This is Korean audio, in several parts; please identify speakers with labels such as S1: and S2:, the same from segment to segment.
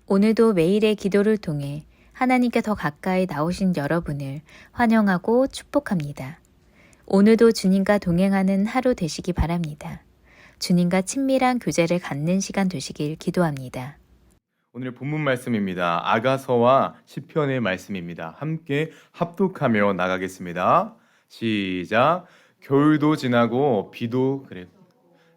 S1: 오늘도 매일의 기도를 통해 하나님께 더 가까이 나오신 여러분을 환영하고 축복합니다. 오늘도 주님과 동행하는 하루 되시기 바랍니다. 주님과 친밀한 교제를 갖는 시간 되시길 기도합니다.
S2: 오늘 본문 말씀입니다. 아가서와 시편의 말씀입니다. 함께 합독하며 나가겠습니다. 시작. 겨울도 지나고 비도 그래.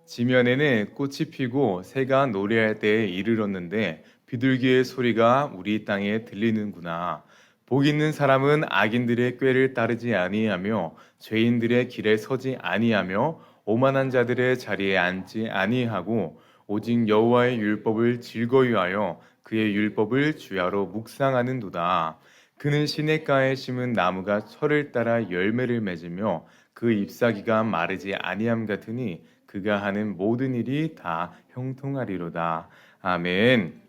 S2: 지면에는 꽃이 피고 새가 노래할 때에 이르렀는데 비둘기의 소리가 우리 땅에 들리는구나. 복 있는 사람은 악인들의 꾀를 따르지 아니하며 죄인들의 길에 서지 아니하며 오만한 자들의 자리에 앉지 아니하고 오직 여호와의 율법을 즐거이하여 그의 율법을 주야로 묵상하는도다. 그는 시냇가에 심은 나무가 철을 따라 열매를 맺으며 그 잎사귀가 마르지 아니함 같으니 그가 하는 모든 일이 다 형통하리로다. 아멘.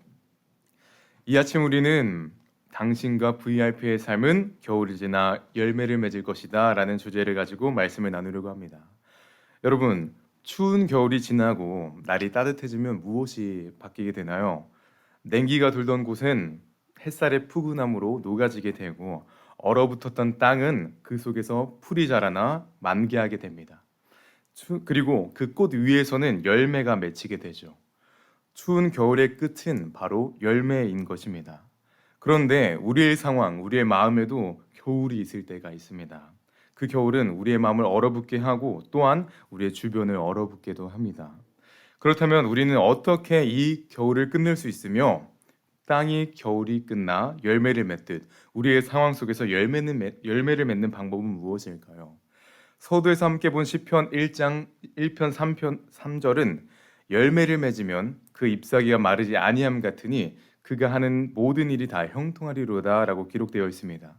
S2: 이 아침 우리는 당신과 VIP의 삶은 겨울이 지나 열매를 맺을 것이다 라는 주제를 가지고 말씀을 나누려고 합니다. 여러분, 추운 겨울이 지나고 날이 따뜻해지면 무엇이 바뀌게 되나요? 냉기가 돌던 곳은 햇살의 푸근함으로 녹아지게 되고 얼어붙었던 땅은 그 속에서 풀이 자라나 만개하게 됩니다. 그리고 그 꽃 위에서는 열매가 맺히게 되죠. 추운 겨울의 끝은 바로 열매인 것입니다. 그런데 우리의 상황, 우리의 마음에도 겨울이 있을 때가 있습니다. 그 겨울은 우리의 마음을 얼어붙게 하고 또한 우리의 주변을 얼어붙게도 합니다. 그렇다면 우리는 어떻게 이 겨울을 끝낼 수 있으며 땅이 겨울이 끝나 열매를 맺듯 우리의 상황 속에서 열매를 맺는 방법은 무엇일까요? 서두에서 함께 본 시편 1장 1편 3절은 열매를 맺으면 그 잎사귀가 마르지 아니함 같으니 그가 하는 모든 일이 다 형통하리로다 라고 기록되어 있습니다.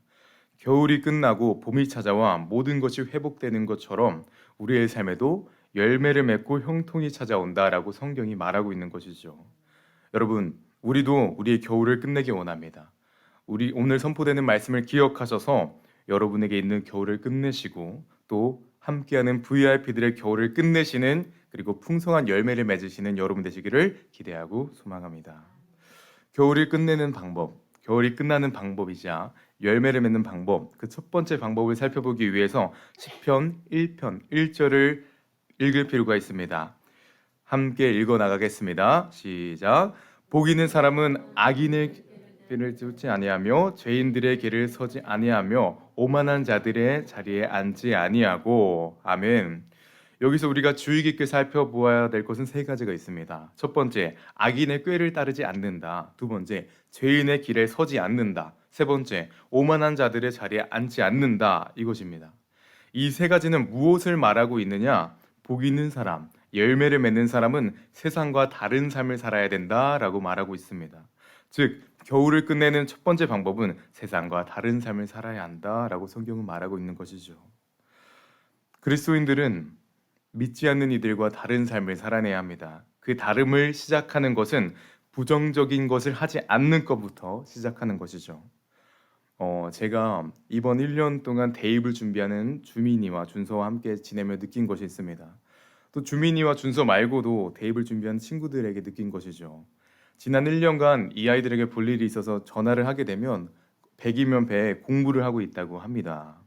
S2: 겨울이 끝나고 봄이 찾아와 모든 것이 회복되는 것처럼 우리의 삶에도 열매를 맺고 형통이 찾아온다라고 성경이 말하고 있는 것이죠. 여러분, 우리도 우리의 겨울을 끝내기 원합니다. 우리 오늘 선포되는 말씀을 기억하셔서 여러분에게 있는 겨울을 끝내시고 또 함께하는 VIP들의 겨울을 끝내시는 그리고 풍성한 열매를 맺으시는 여러분 되시기를 기대하고 소망합니다. 겨울을 끝내는 방법, 겨울이 끝나는 방법이자 열매를 맺는 방법, 그 첫 번째 방법을 살펴보기 위해서 시편 1편 1절을 읽을 필요가 있습니다. 함께 읽어 나가겠습니다. 시작. 복 있는 사람은 악인의 길을 쫓지 아니하며 죄인들의 길을 서지 아니하며 오만한 자들의 자리에 앉지 아니하고. 아멘. 여기서 우리가 주의 깊게 살펴보아야 될 것은 세 가지가 있습니다. 첫 번째, 악인의 꾀를 따르지 않는다. 두 번째, 죄인의 길에 서지 않는다. 세 번째, 오만한 자들의 자리에 앉지 않는다. 이것입니다. 이 세 가지는 무엇을 말하고 있느냐? 복 있는 사람, 열매를 맺는 사람은 세상과 다른 삶을 살아야 된다라고 말하고 있습니다. 즉, 겨울을 끝내는 첫 번째 방법은 세상과 다른 삶을 살아야 한다라고 성경은 말하고 있는 것이죠. 그리스도인들은 믿지 않는 이들과 다른 삶을 살아내야 합니다. 그 다름을 시작하는 것은 부정적인 것을 하지 않는 것부터 시작하는 것이죠. 제가 이번 1년 동안 대입을 준비하는 주민이와 준서와 함께 지내며 느낀 것이 있습니다. 또 주민이와 준서 말고도 대입을 준비하는 친구들에게 느낀 것이죠. 지난 1년간 이 아이들에게 볼 일이 있어서 전화를 하게 되면 100이면 100 공부를 하고 있다고 합니다.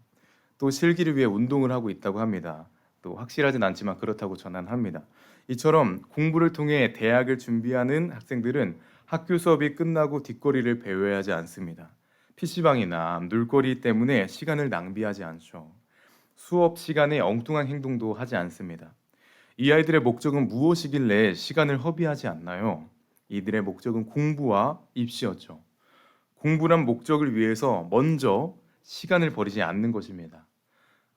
S2: 또 실기를 위해 운동을 하고 있다고 합니다. 또 확실하진 않지만 그렇다고 전합니다. 이처럼 공부를 통해 대학을 준비하는 학생들은 학교 수업이 끝나고 뒷거리를 배회하지 않습니다. PC방이나 놀거리 때문에 시간을 낭비하지 않죠. 수업 시간에 엉뚱한 행동도 하지 않습니다. 이 아이들의 목적은 무엇이길래 시간을 허비하지 않나요? 이들의 목적은 공부와 입시였죠. 공부란 목적을 위해서 먼저 시간을 버리지 않는 것입니다.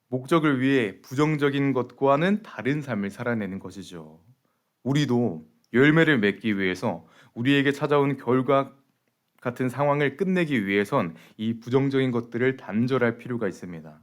S2: 목적을 위해 부정적인 것과는 다른 삶을 살아내는 것이죠. 우리도 열매를 맺기 위해서 우리에게 찾아온 결과 같은 상황을 끝내기 위해선 이 부정적인 것들을 단절할 필요가 있습니다.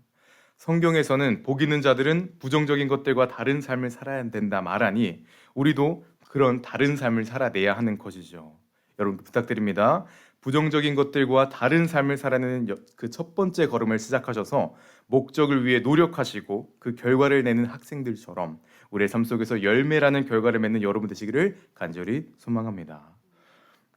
S2: 성경에서는 복 있는 자들은 부정적인 것들과 다른 삶을 살아야 된다 말하니 우리도 그런 다른 삶을 살아내야 하는 것이죠. 여러분 부탁드립니다. 부정적인 것들과 다른 삶을 살아내는 그 첫 번째 걸음을 시작하셔서 목적을 위해 노력하시고 그 결과를 내는 학생들처럼 우리의 삶 속에서 열매라는 결과를 맺는 여러분 되시기를 간절히 소망합니다.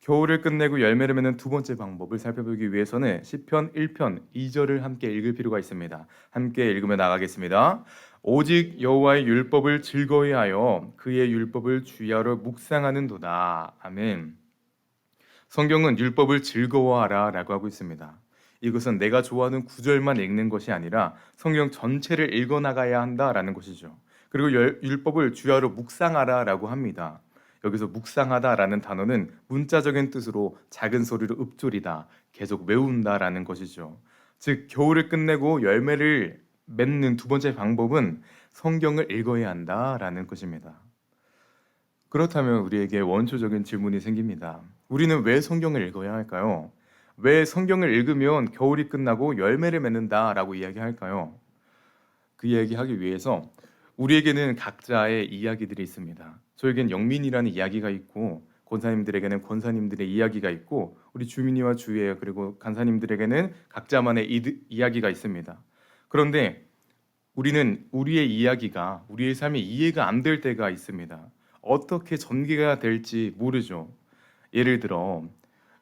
S2: 겨울을 끝내고 열매를 맺는 두 번째 방법을 살펴보기 위해서는 시편 1편 2절을 함께 읽을 필요가 있습니다. 함께 읽으며 나가겠습니다. 오직 여호와의 율법을 즐거워하여 그의 율법을 주야로 묵상하는도다. 아멘. 성경은 율법을 즐거워하라 라고 하고 있습니다. 이것은 내가 좋아하는 구절만 읽는 것이 아니라 성경 전체를 읽어나가야 한다라는 것이죠. 그리고 율법을 주야로 묵상하라 라고 합니다. 여기서 묵상하다라는 단어는 문자적인 뜻으로 작은 소리로 읊조리다, 계속 외운다라는 것이죠. 즉 겨울을 끝내고 열매를 맺는 두 번째 방법은 성경을 읽어야 한다라는 것입니다. 그렇다면 우리에게 원초적인 질문이 생깁니다. 우리는 왜 성경을 읽어야 할까요? 왜 성경을 읽으면 겨울이 끝나고 열매를 맺는다라고 이야기할까요? 그 이야기하기 위해서 우리에게는 각자의 이야기들이 있습니다. 저에겐 영민이라는 이야기가 있고 권사님들에게는 권사님들의 이야기가 있고 우리 주민이와 주의 그리고 간사님들에게는 각자만의 이야기가 있습니다. 그런데 우리는 우리의 이야기가 우리의 삶이 이해가 안 될 때가 있습니다. 어떻게 전개가 될지 모르죠. 예를 들어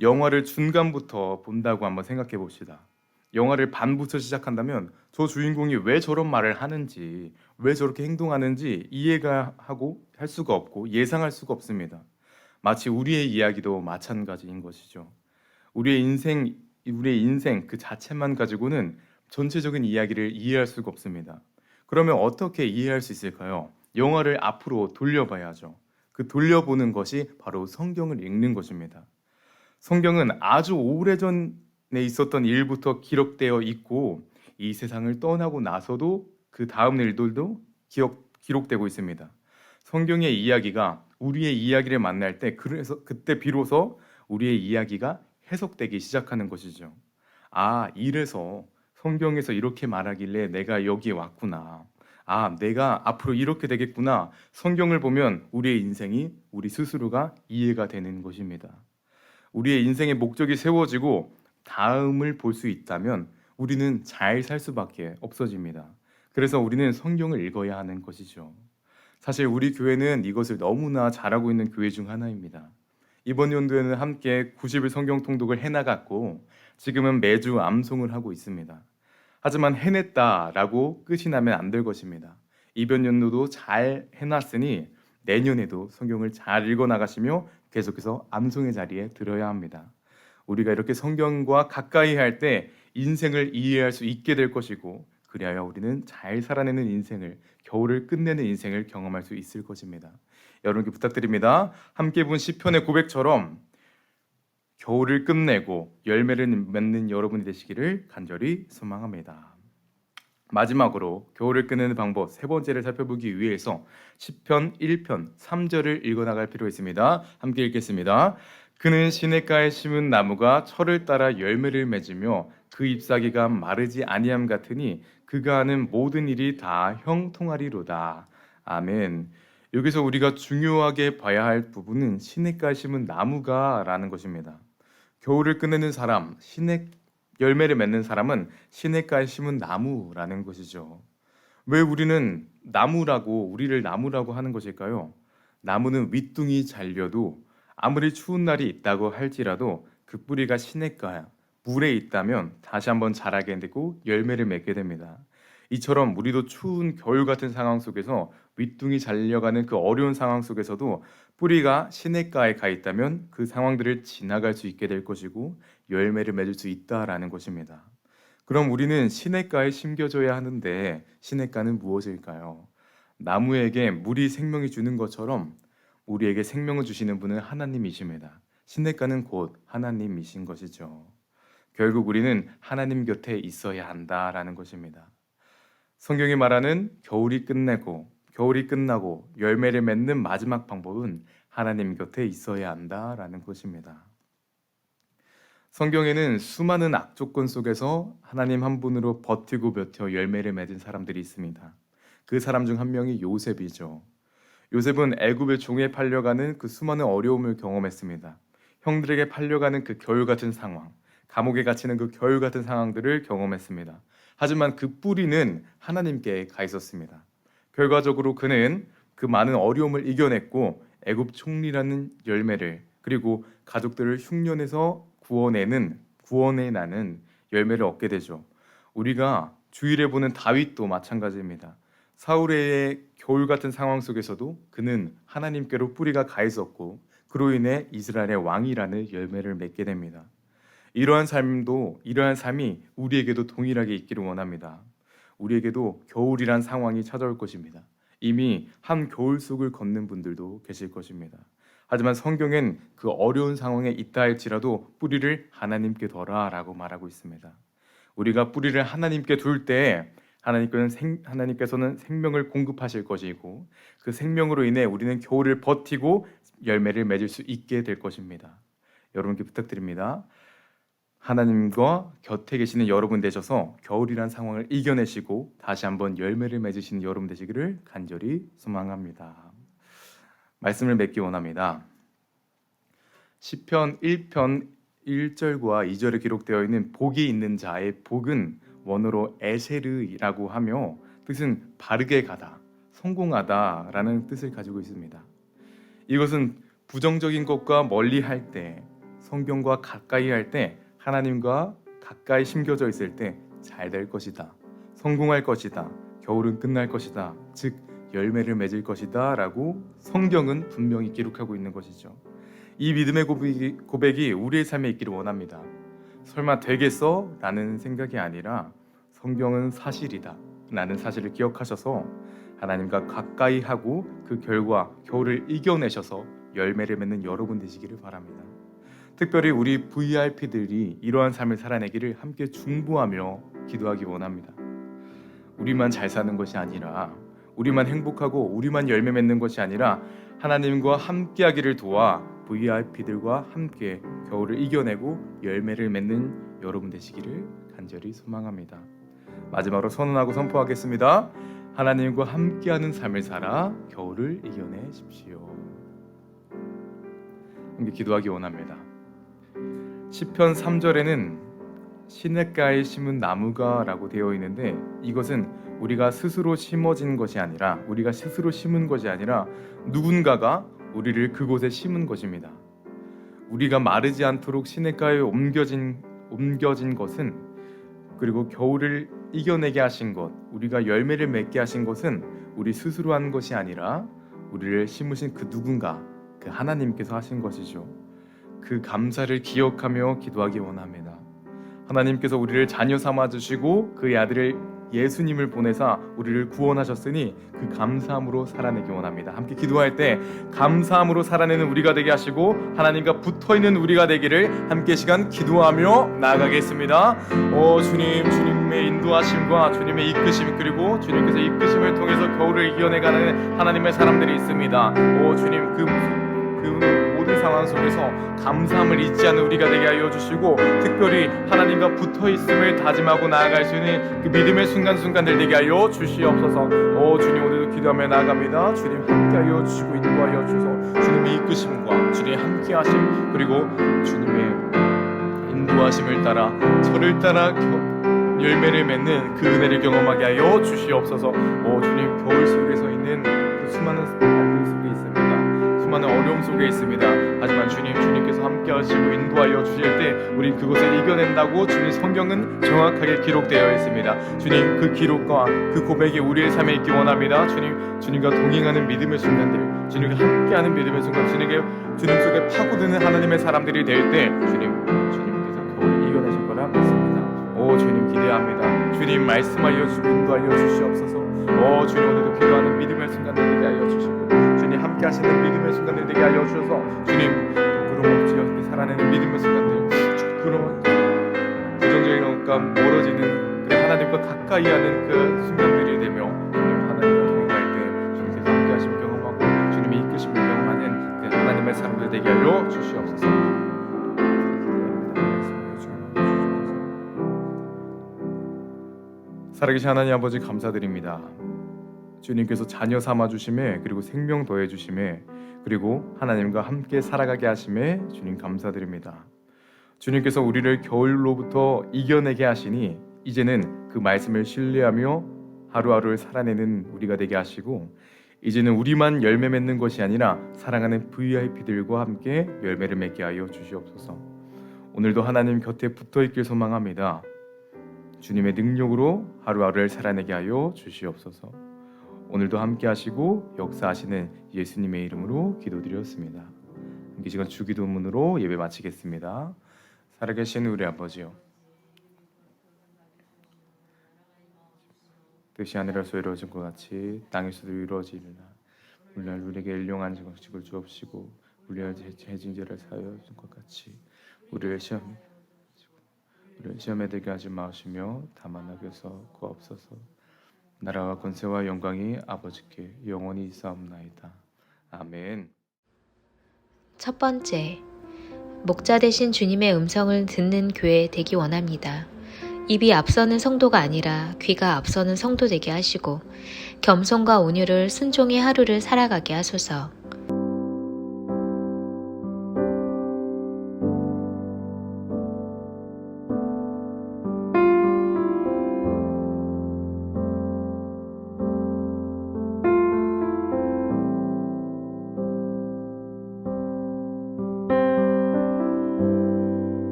S2: 영화를 중간부터 본다고 한번 생각해 봅시다. 영화를 반부터 시작한다면 저 주인공이 왜 저런 말을 하는지, 왜 저렇게 행동하는지 이해가 하고 할 수가 없고 예상할 수가 없습니다. 마치 우리의 이야기도 마찬가지인 것이죠. 우리의 인생 그 자체만 가지고는 전체적인 이야기를 이해할 수가 없습니다. 그러면 어떻게 이해할 수 있을까요? 영화를 앞으로 돌려봐야죠. 그 돌려보는 것이 바로 성경을 읽는 것입니다. 성경은 아주 오래전에 있었던 일부터 기록되어 있고 이 세상을 떠나고 나서도 그 다음 일들도 기록되고 있습니다. 성경의 이야기가 우리의 이야기를 만날 때 그때 비로소 우리의 이야기가 해석되기 시작하는 것이죠. 아, 이래서 성경에서 이렇게 말하길래 내가 여기에 왔구나. 아, 내가 앞으로 이렇게 되겠구나. 성경을 보면 우리의 인생이 우리 스스로가 이해가 되는 것입니다. 우리의 인생의 목적이 세워지고 다음을 볼 수 있다면 우리는 잘 살 수밖에 없어집니다. 그래서 우리는 성경을 읽어야 하는 것이죠. 사실 우리 교회는 이것을 너무나 잘하고 있는 교회 중 하나입니다. 이번 연도에는 함께 90일 성경 통독을 해나갔고 지금은 매주 암송을 하고 있습니다. 하지만 해냈다라고 끝이 나면 안 될 것입니다. 이번 연도도 잘 해놨으니 내년에도 성경을 잘 읽어나가시며 계속해서 암송의 자리에 들어야 합니다. 우리가 이렇게 성경과 가까이 할 때 인생을 이해할 수 있게 될 것이고 그리하여 우리는 잘 살아내는 인생을 겨울을 끝내는 인생을 경험할 수 있을 것입니다. 여러분께 부탁드립니다. 함께 본 시편의 고백처럼 겨울을 끝내고 열매를 맺는 여러분이 되시기를 간절히 소망합니다. 마지막으로 겨울을 끝내는 방법 세 번째를 살펴보기 위해서 시편 1편 3절을 읽어나갈 필요가 있습니다. 함께 읽겠습니다. 그는 시냇가에 심은 나무가 철을 따라 열매를 맺으며 그 잎사귀가 마르지 아니함 같으니 그가 하는 모든 일이 다 형통하리로다. 아멘. 여기서 우리가 중요하게 봐야 할 부분은 시냇가에 심은 나무가라는 것입니다. 겨울을 끝내는 사람, 열매를 맺는 사람은 시냇가에 심은 나무라는 것이죠. 왜 우리를 나무라고 하는 것일까요? 나무는 윗둥이 잘려도 아무리 추운 날이 있다고 할지라도 그 뿌리가 시냇가 물에 있다면 다시 한번 자라게 되고 열매를 맺게 됩니다. 이처럼 우리도 추운 겨울 같은 상황 속에서 윗둥이 잘려가는 그 어려운 상황 속에서도 뿌리가 시냇가에 가 있다면 그 상황들을 지나갈 수 있게 될 것이고 열매를 맺을 수 있다라는 것입니다. 그럼 우리는 시냇가에 심겨져야 하는데 시냇가는 무엇일까요? 나무에게 물이 생명이 주는 것처럼 우리에게 생명을 주시는 분은 하나님이십니다. 시냇가는 곧 하나님이신 것이죠. 결국 우리는 하나님 곁에 있어야 한다라는 것입니다. 성경이 말하는 겨울이 끝나고 열매를 맺는 마지막 방법은 하나님 곁에 있어야 한다라는 것입니다. 성경에는 수많은 악조건 속에서 하나님 한 분으로 버티고 버텨 열매를 맺은 사람들이 있습니다. 그 사람 중 한 명이 요셉이죠. 요셉은 애굽의 종에 팔려가는 그 수많은 어려움을 경험했습니다. 형들에게 팔려가는 그 겨울 같은 상황, 감옥에 갇히는 그 겨울 같은 상황들을 경험했습니다. 하지만 그 뿌리는 하나님께 가 있었습니다. 결과적으로 그는 그 많은 어려움을 이겨냈고 애굽 총리라는 열매를 그리고 가족들을 흉년에서 구원해 나는 열매를 얻게 되죠. 우리가 주일에 보는 다윗도 마찬가지입니다. 사울의 겨울 같은 상황 속에서도 그는 하나님께로 뿌리가 가 있었고 그로 인해 이스라엘의 왕이라는 열매를 맺게 됩니다. 이러한 삶이 우리에게도 동일하게 있기를 원합니다. 우리에게도 겨울이란 상황이 찾아올 것입니다. 이미 한 겨울 속을 걷는 분들도 계실 것입니다. 하지만 성경엔 그 어려운 상황에 있다 할지라도 뿌리를 하나님께 둬라라고 말하고 있습니다. 우리가 뿌리를 하나님께 둘 때 하나님께서는 생명을 공급하실 것이고 그 생명으로 인해 우리는 겨울을 버티고 열매를 맺을 수 있게 될 것입니다. 여러분께 부탁드립니다. 하나님과 곁에 계시는 여러분 되셔서 겨울이란 상황을 이겨내시고 다시 한번 열매를 맺으시는 여러분 되시기를 간절히 소망합니다. 말씀을 맺기 원합니다. 시편 1편 1절과 2절에 기록되어 있는 복이 있는 자의 복은 원어로 에세르라고 하며 뜻은 바르게 가다, 성공하다라는 뜻을 가지고 있습니다. 이것은 부정적인 것과 멀리 할 때, 성경과 가까이 할 때, 하나님과 가까이 심겨져 있을 때 잘 될 것이다, 성공할 것이다, 겨울은 끝날 것이다, 즉 열매를 맺을 것이다 라고 성경은 분명히 기록하고 있는 것이죠. 이 믿음의 고백이 우리의 삶에 있기를 원합니다. 설마 되겠어? 라는 생각이 아니라 성경은 사실이다 라는 사실을 기억하셔서 하나님과 가까이 하고 그 결과 겨울을 이겨내셔서 열매를 맺는 여러분 되시기를 바랍니다. 특별히 우리 VIP들이 이러한 삶을 살아내기를 함께 중보하며 기도하기 원합니다. 우리만 잘 사는 것이 아니라, 우리만 행복하고 우리만 열매 맺는 것이 아니라 하나님과 함께하기를 도와 VIP들과 함께 겨울을 이겨내고 열매를 맺는 여러분 되시기를 간절히 소망합니다. 마지막으로 선언하고 선포하겠습니다. 하나님과 함께하는 삶을 살아 겨울을 이겨내십시오. 함께 기도하기 원합니다. 시편 3절에는 시냇가에 심은 나무가 라고 되어 있는데 이것은 우리가 스스로 심은 것이 아니라 누군가가 우리를 그곳에 심은 것입니다. 우리가 마르지 않도록 시냇가에 옮겨진 것은, 그리고 겨울을 이겨내게 하신 것, 우리가 열매를 맺게 하신 것은 우리 스스로 한 것이 아니라 우리를 심으신 그 누군가, 그 하나님께서 하신 것이죠. 그 감사를 기억하며 기도하기 원합니다. 하나님께서 우리를 자녀 삼아 주시고 그의 아들을 예수님을 보내사 우리를 구원하셨으니 그 감사함으로 살아내기 원합니다. 함께 기도할 때 감사함으로 살아내는 우리가 되게 하시고 하나님과 붙어있는 우리가 되기를 함께 시간 기도하며 나아가겠습니다. 주님의 인도하심과 주님의 이끄심, 그리고 주님께서 이끄심을 통해서 겨울을 이겨내가는 하나님의 사람들이 있습니다. 주님 그 모든 상황 속에서 감사함을 잊지 않는 우리가 되게 하여 주시고 특별히 하나님과 붙어있음을 다짐하고 나아갈 수 있는 그 믿음의 순간순간들 되게 하여 주시옵소서. 주님 오늘도 기도하며 나아갑니다. 주님 함께하여 주시고 인도하여 주소서. 주님의 이끄심과 주님의 함께하심, 그리고 주님의 인도하심을 따라 저를 따라 열매를 맺는 그 은혜를 경험하게 하여 주시옵소서. 주님 겨울 속에서 있는 그 수많은 어려움 속에 있습니다. 수많은 어려움 속에 있습니다. 하지만 주님께서 함께 하시고 인도하여 주실 때 우린 그것을 이겨낸다고 주님 성경은 정확하게 기록되어 있습니다. 주님 그 기록과 그 고백이 우리의 삶에 있기 원합니다. 주님과 동행하는 믿음의 순간들, 주님과 함께하는 믿음의 순간, 주님 속에 파고드는 하나님의 사람들이 될 때 주님께서 겨울을 이겨내실 거라 믿습니다. 주님 기대합니다. 주님 말씀하여 주시고 인도하여 주시옵소서. 주님 오늘도 기도하는 믿음의 순간들 되게 하여 주시고 주님 함께 하시는 믿음의 순간들 되게 하여 주셔서 주님 부끄러움 없이 이렇게 살아내는 믿음의 순간들, 부정적인 것과 멀어지는 그 하나님과 가까이 하는 그 순간들이 되며 주님 하나님과 동행할 때 주님께서 함께 하심을 경험하고 주님의 이끄심을 경험하는 그 하나님의 사람들 되게 하여 주시옵소서. 살아계신 하나님 아버지 감사드립니다. 주님께서 자녀 삼아 주심에, 그리고 생명 더해 주심에, 그리고 하나님과 함께 살아가게 하심에 주님 감사드립니다. 주님께서 우리를 겨울로부터 이겨내게 하시니 이제는 그 말씀을 신뢰하며 하루하루를 살아내는 우리가 되게 하시고 이제는 우리만 열매 맺는 것이 아니라 사랑하는 VIP들과 함께 열매를 맺게 하여 주시옵소서. 오늘도 하나님 곁에 붙어 있길 소망합니다. 주님의 능력으로 하루하루를 살아내게 하여 주시옵소서. 오늘도 함께 하시고 역사하시는 예수님의 이름으로 기도드렸습니다. 이 시간 주기도문으로 예배 마치겠습니다. 살아계신 우리 아버지요, 뜻이 하늘에서 이루어진 것 같이 땅에서도 이루어지리라. 오늘날 우리에게 일용한 것을 주옵시고 우리의 해진 죄를 사하여 준 것 같이 우리를 시험에 들게 하지 마시며 다만 악에서 구하옵소서. 나라와 권세와 영광이 아버지께 영원히 있사옵나이다. 아멘.
S1: 첫 번째, 목자 되신 주님의 음성을 듣는 교회 되기 원합니다. 입이 앞서는 성도가 아니라 귀가 앞서는 성도 되게 하시고 겸손과 온유를 순종의 하루를 살아가게 하소서.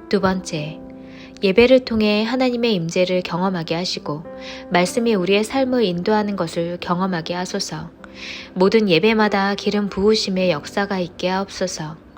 S1: 두 번째, 예배를 통해 하나님의 임재를 경험하게 하시고 말씀이 우리의 삶을 인도하는 것을 경험하게 하소서. 모든 예배마다 기름 부으심의 역사가 있게 하옵소서.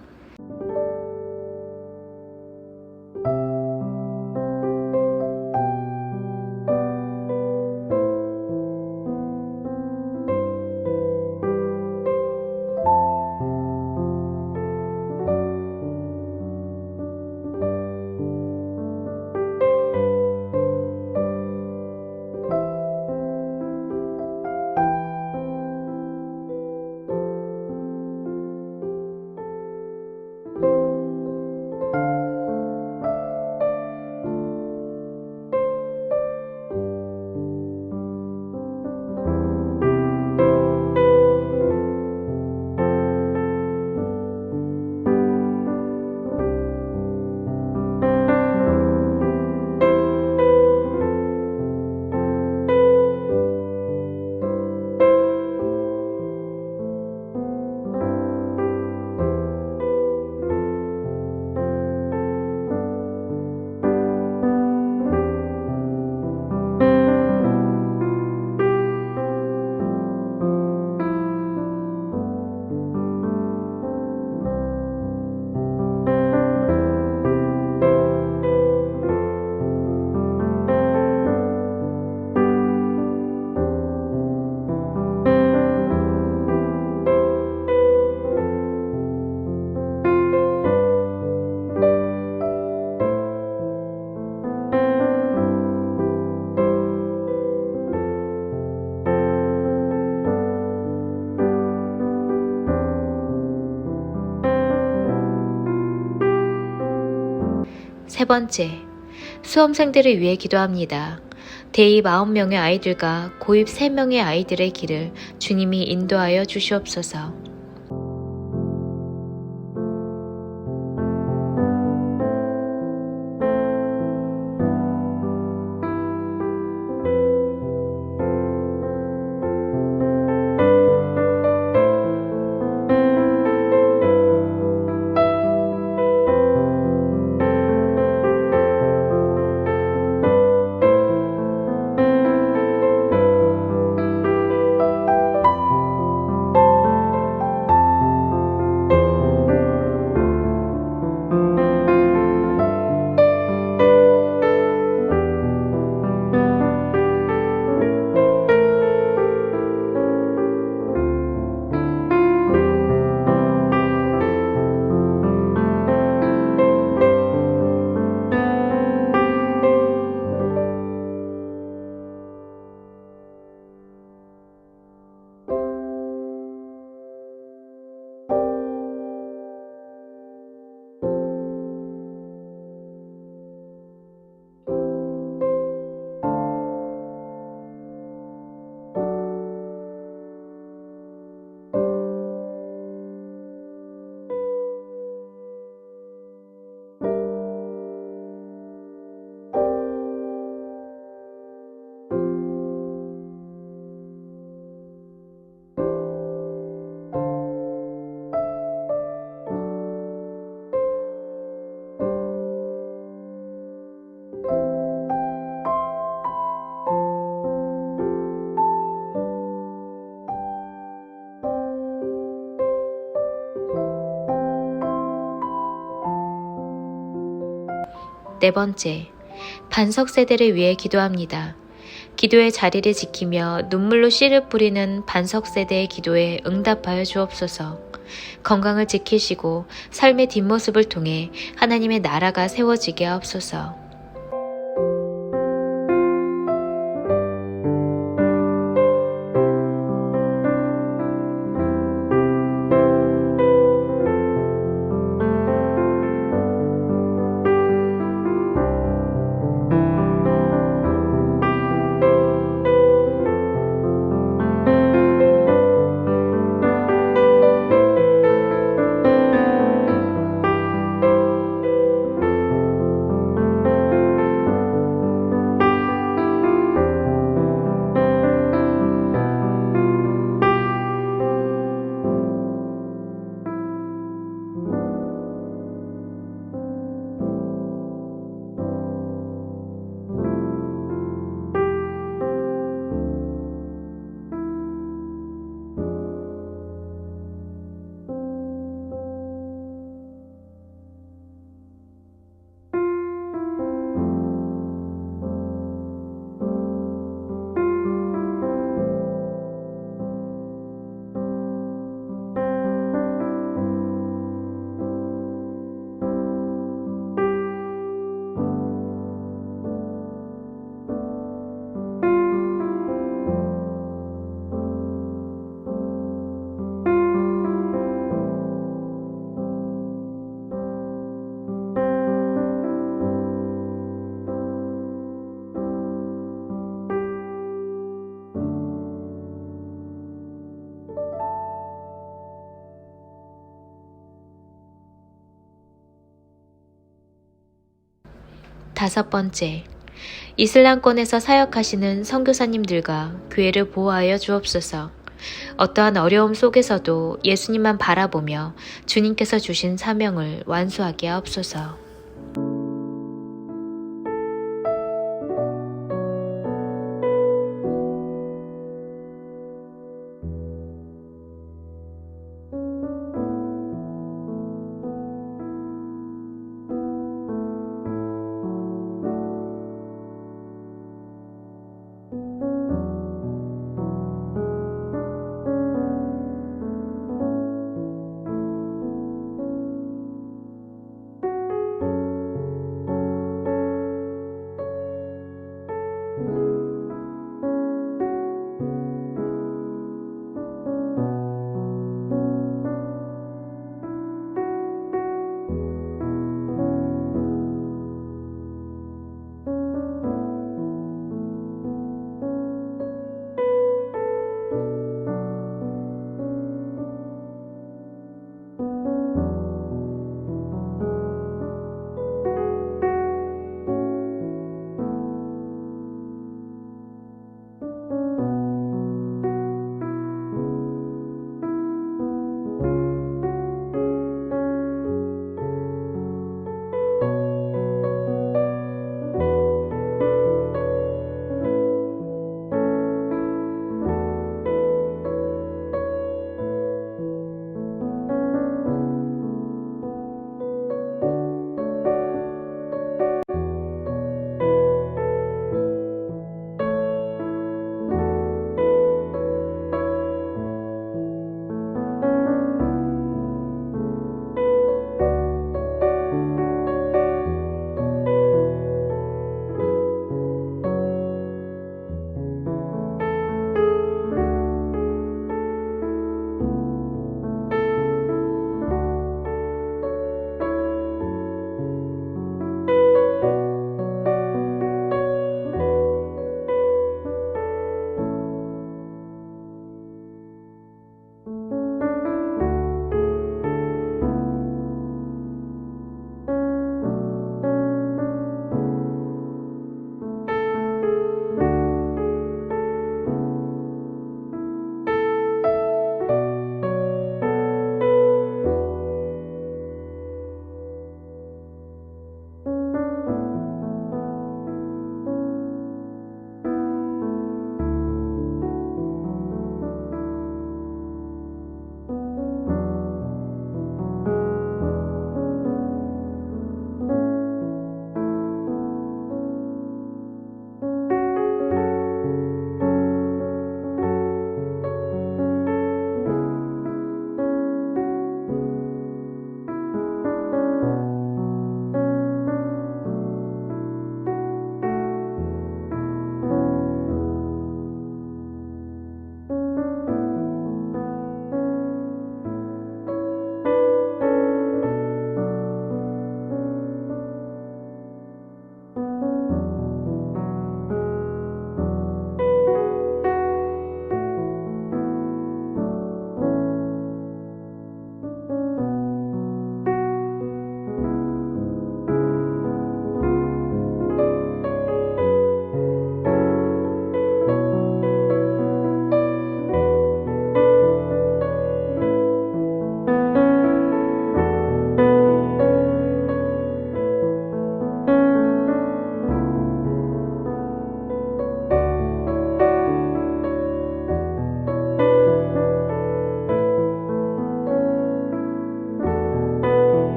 S1: 세 번째, 수험생들을 위해 기도합니다. 대입 9명의 아이들과 고입 3명의 아이들의 길을 주님이 인도하여 주시옵소서. 4번째, 반석 세대를 위해 기도합니다. 기도의 자리를 지키며 눈물로 씨를 뿌리는 반석 세대의 기도에 응답하여 주옵소서. 건강을 지키시고 삶의 뒷모습을 통해 하나님의 나라가 세워지게 하옵소서. 다섯 번째, 이슬람권에서 사역하시는 선교사님들과 교회를 보호하여 주옵소서. 어떠한 어려움 속에서도 예수님만 바라보며 주님께서 주신 사명을 완수하게 하옵소서.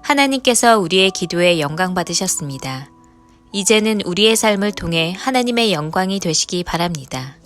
S1: 하나님께서 우리의 기도에 영광 받으셨습니다. 이제는 우리의 삶을 통해 하나님의 영광이 되시기 바랍니다.